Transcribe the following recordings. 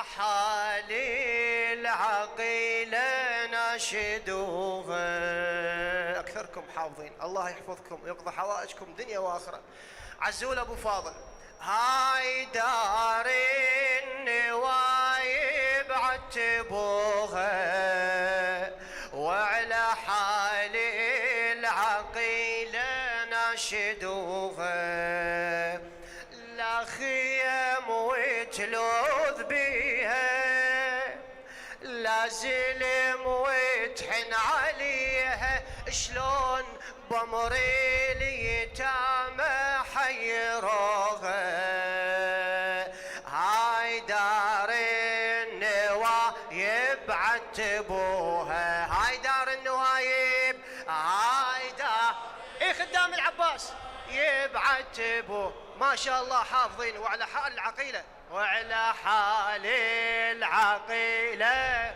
حالي العقيلة ناشدوها. أكثركم حافظين، الله يحفظكم ويقضي حوائجكم دنيا وآخرة. عزول أبو فاضل. هاي دار النوايب عتبوها وعلى حالي العقيلة ناشدوها. لا خيم وتلوذ بيها لا زلم وتحن عليها. شلون بمري اليتامى حيروها. هاي دار النوايب عتبوها. هاي دار النوايب. هاي دار خدام العباس يبعتبوا ما شاء الله حافظين. وعلى حال العقيلة وعلى حال العقيلة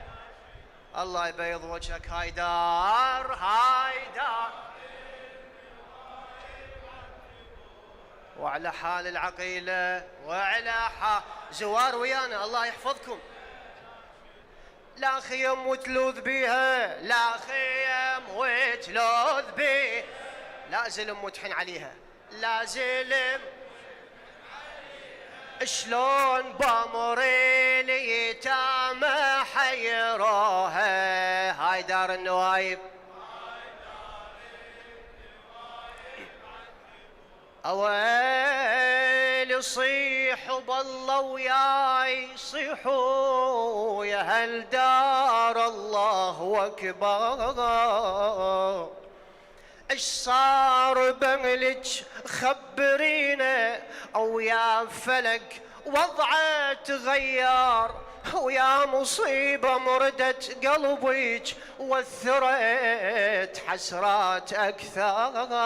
الله يبيض وجهك. هاي دار هاي دار وعلى حال العقيلة وعلى حال زوار ويانا الله يحفظكم. لا خيم وتلوذ بيها لا خيم وتلوذ بيها لا زلم وتحن عليها لا زلم. شلون بامري اليتامى حيروها. هاي دار النوايب. اويل صيحوا بالله وياي صيحوا يا هل دار الله اكبر. ايش صار بملك خبرينا او يا فلك وضعه تغير. ويا مصيبة مردت قلبك وثرت حسرات أكثر.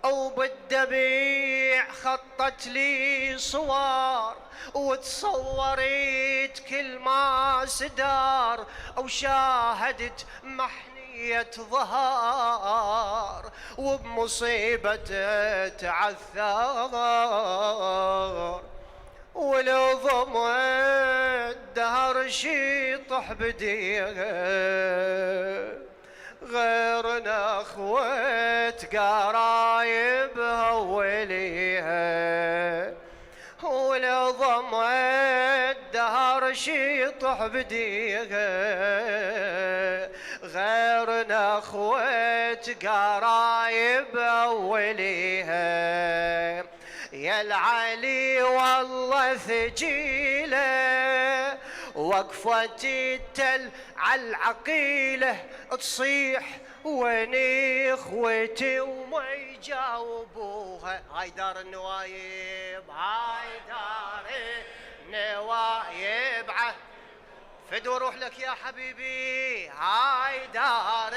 أو بالدبيع خطت لي صور وتصورت كل ما سدار. أو شاهدت محنية ظهر وبمصيبة تعثر. ولو ضم الدهر شيطح بديها غيرنا اخوة قرايبها وليها. ولو ضم الدهر شيطح بديها غيرنا اخوة قرايبها وليها. يا العلي والله ثقيله وقفت التل على العقيله تصيح وين اخوتي وما يجاوبوها. هاي دار النوايب هاي دار النوايب. فدو روح لك يا حبيبي. هاي دار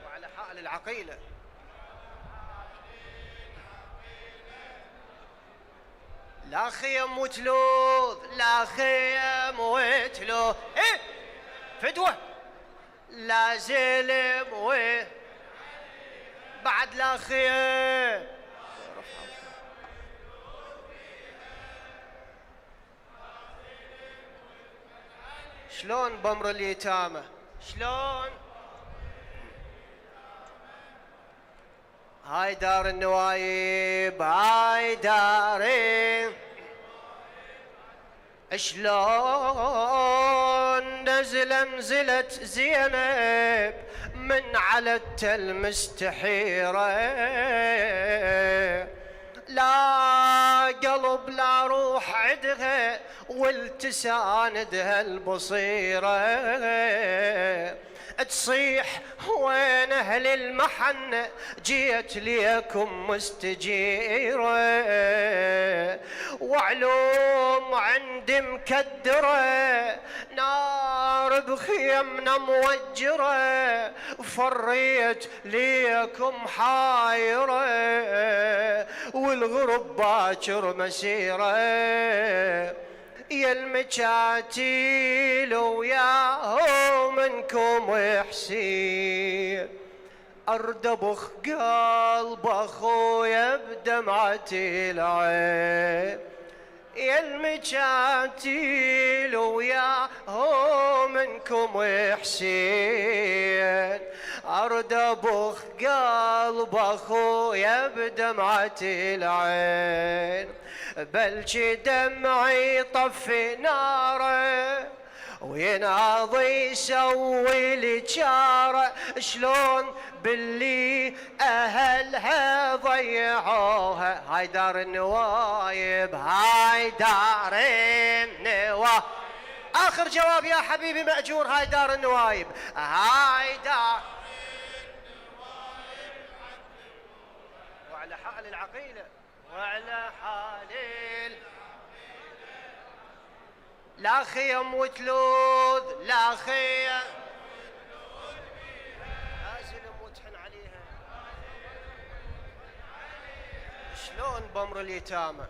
وعلى حال العقيله لا خيم وتلوذ لا خيم وتلوذ. فدوة لا زلم بعد لا خيم. شلون بمر اليتامى شلون. هاي دار النوايب هاي داري. شلون نزلت زينب من على التل مستحيرة. لا قلب لا روح عدها والتساندها البصيرة. تصيح وين اهل المحنة جيت ليكم مستجيرة. وعلوم عندي مكدرة نار بخيمنا موجرة. فريت ليكم حايرة والغرب باكر مسيرة. يا المكاتيل وياهم منكم حسين اردبخ قلب اخويا بدمعة العين، يا المجاتيل وياهو منكم حسين، اردبخ قلب اخويا بدمعة العين، بلجي دمعي طفي ناره ويناضي يسوي لي جاره، شلون باللي اهلها ضيعوها. هاي دار النوايب، هاي دار النوايب. اخر جواب يا حبيبي ماجور، هاي دار النوايب، هاي دار وعلى حال العقيله، وعلى حال لا خيم وتلوذ، لا خيم ازلم وتحن عليها، شلون بمر اليتامى